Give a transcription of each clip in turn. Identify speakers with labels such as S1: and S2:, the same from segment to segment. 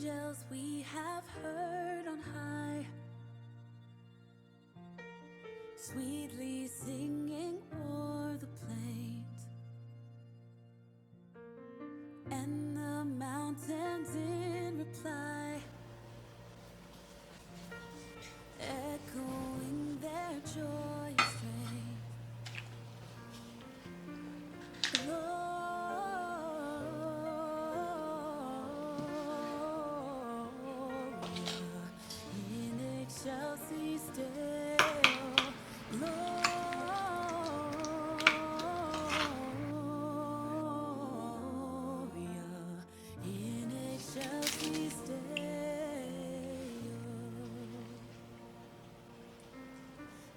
S1: angels we have heard on high, sweetly singing o'er the plains, and the mountains in reply, echoing their joyous strain. Gloria in excelsis Deo. Gloria in excelsis Deo.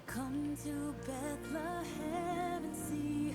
S1: Come to Bethlehem and see